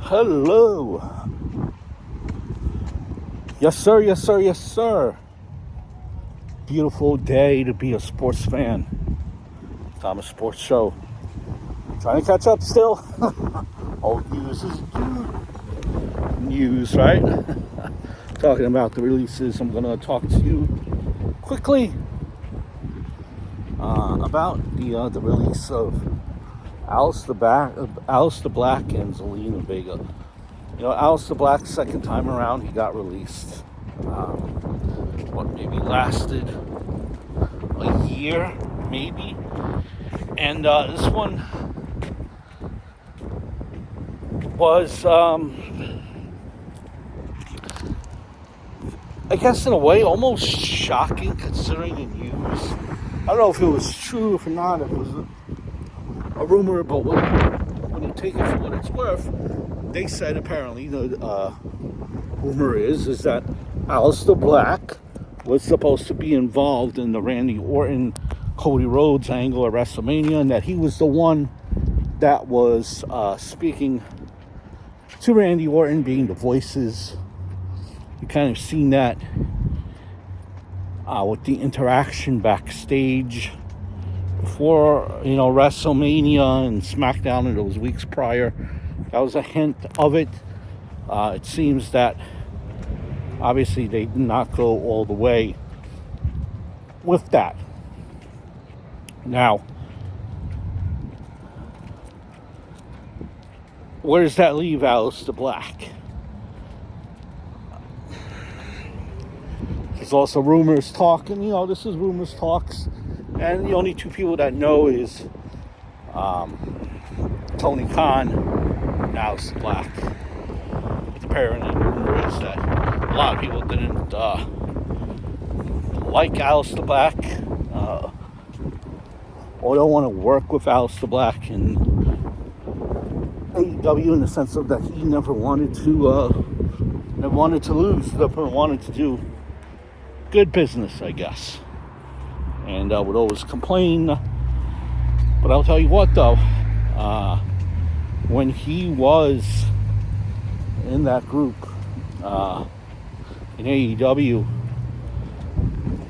Hello. Yes, sir, yes, sir, yes, sir. Beautiful day to be a sports fan. Thomas Sports Show. Trying to catch up still. Old news is news, right? Talking about the releases, I'm going to talk to you quickly about the release of Aleister Black and Zelina Vega. You know, Aleister Black, second time around, he got released. Maybe lasted a year, maybe. And this one was, I guess in a way, almost shocking considering the news. I don't know if it was true, if not, it was a rumor, but when you take it for what it's worth, they said apparently the rumor is that Aleister Black was supposed to be involved in the Randy Orton, Cody Rhodes angle at WrestleMania, and that he was the one that was speaking to Randy Orton, being the voices. You kind of seen that with the interaction backstage before, WrestleMania and SmackDown in those weeks prior. That was a hint of it. It seems that obviously they did not go all the way with that. Now, where does that leave Aleister Black? There's also rumors talking, this is rumors talks, and the only two people that know is Tony Khan and Aleister Black. But apparently the rumor is that a lot of people didn't like Aleister Black or don't want to work with Aleister Black in AEW, in the sense of that he never wanted to lose, never wanted to do good business, I guess, and would always complain. But I'll tell you what, though, when he was in that group in AEW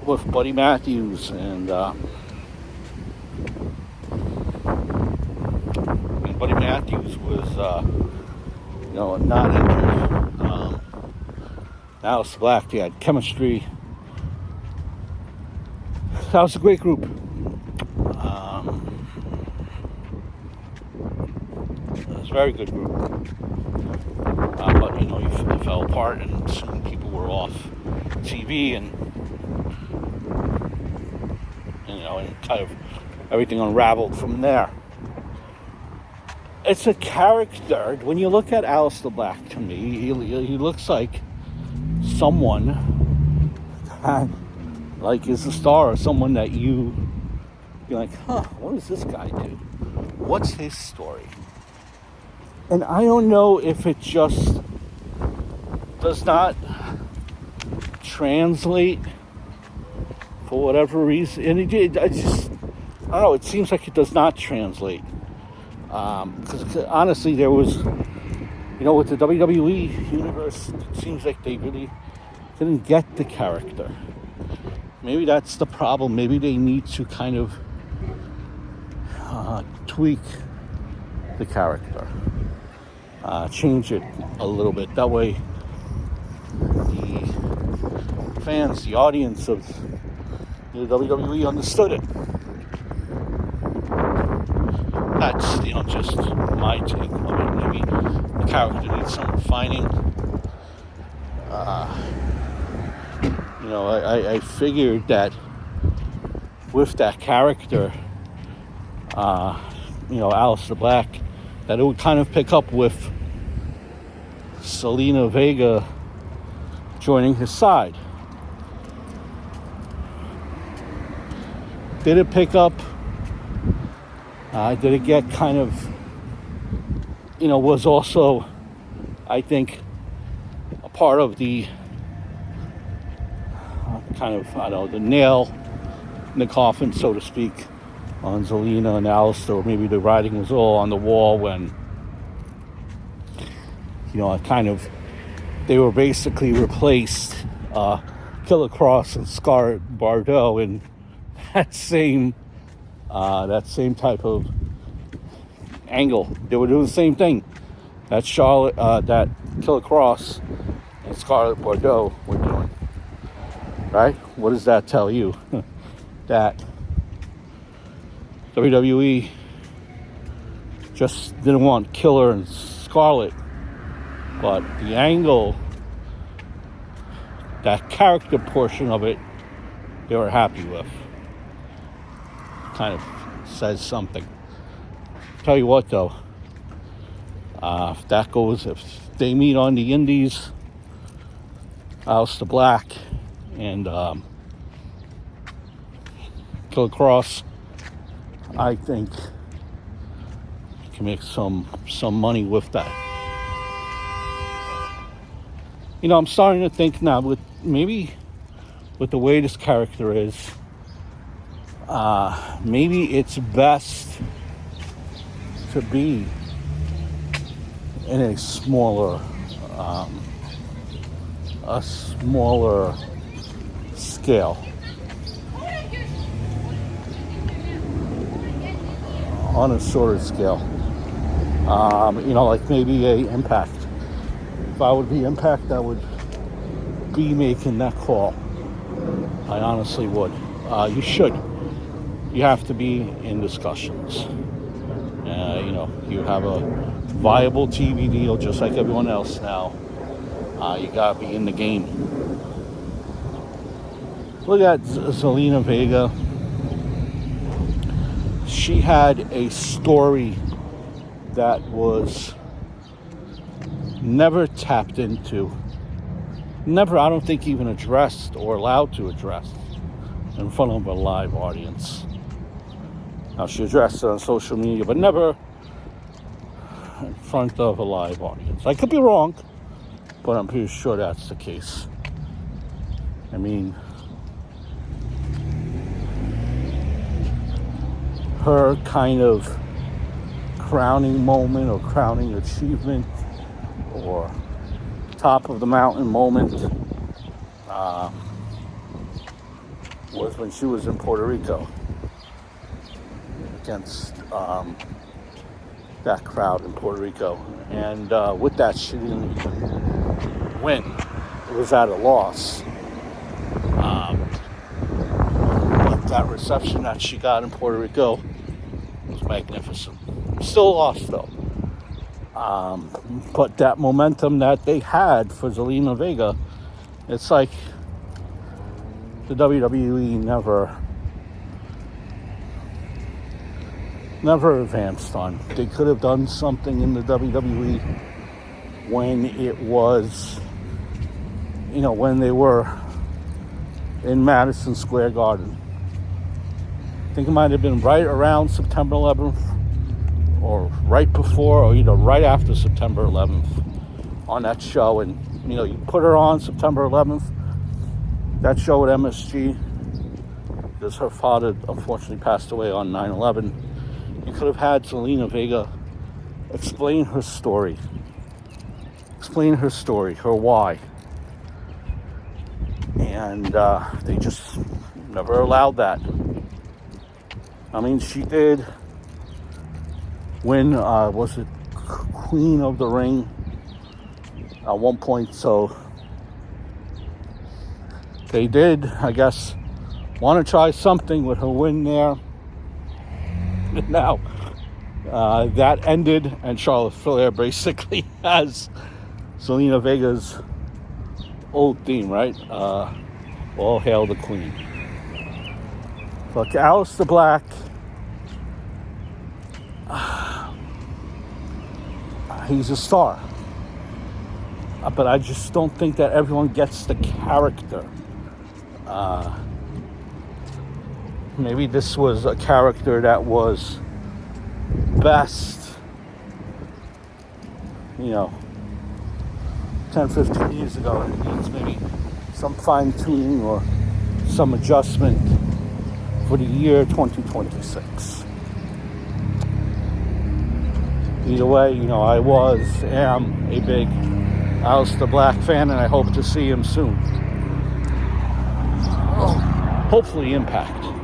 with Buddy Matthews, and Buddy Matthews was not injured. Aleister Black, they had chemistry. That was a great group. It was a very good group. But it fell apart, and soon people were off TV, and kind of everything unraveled from there. It's a character. When you look at Aleister Black, to me, he looks like someone that is a star, or someone that you're like, what does this guy do? What's his story? And I don't know if it just does not translate for whatever reason. And I don't know, it seems like it does not translate. Because honestly, there was, with the WWE universe, it seems like they really didn't get the character. Maybe that's the problem. Maybe they need to kind of tweak the character, change it a little bit. That way, the fans, the audience of the WWE understood it. That's, just my take on it. Maybe the character needs some refining. I figured that with that character, Aleister Black, that it would kind of pick up with Zelina Vega joining his side. Did it pick up? Did it get kind of, was also, I think, a part of the the nail in the coffin, so to speak, on Zelina and Aleister, or maybe the writing was all on the wall when They were basically replaced Killer Cross and Scarlett Bordeaux in that same type of angle. They were doing the same thing that that Killer Cross and Scarlett Bordeaux were doing. Right? What does that tell you? That WWE just didn't want Killer and Scarlett, but the angle, that character portion of it, they were happy with. Kind of says something. Tell you what though, if they meet on the Indies, Aleister Black and Killer Cross, I think you can make some money with that. I'm starting to think now with the way this character is, maybe it's best to be in a smaller scale. On a shorter scale. Like maybe a Impact. If I would be Impact, I would be making that call. I honestly would. You should. You have to be in discussions. You have a viable TV deal just like everyone else now. You gotta be in the game. Look at Zelina Vega. She had a story that was never tapped into, never, I don't think, even addressed or allowed to address in front of a live audience. Now, she addressed it on social media, but never in front of a live audience. I could be wrong, but I'm pretty sure that's the case. I mean, her kind of crowning moment or crowning achievement or top of the mountain moment was when she was in Puerto Rico against that crowd in Puerto Rico. And with that, she didn't even win. It was at a loss. But that reception that she got in Puerto Rico was magnificent. Still lost though. But that momentum that they had for Zelina Vega, it's like the WWE never advanced on. They could have done something in the WWE when it was, when they were in Madison Square Garden. I think it might have been right around September 11th or right before or either right after September 11th on that show. And, you put her on September 11th, that show at MSG, because her father unfortunately passed away on 9/11. You could have had Zelina Vega explain her story, her why. And they just never allowed that. I mean, she did win, was it Queen of the Ring at one point, so they did, I guess, want to try something with her win there. Now, that ended, and Charlotte Flair basically has Zelina Vega's old theme, right? All hail the Queen. Look, Aleister Black, he's a star. But I just don't think that everyone gets the character. Maybe this was a character that was best, 10, 15 years ago. It needs maybe some fine-tuning or some adjustment for the year 2026. Either way, I am a big Aleister Black fan, and I hope to see him soon. Hopefully Impact.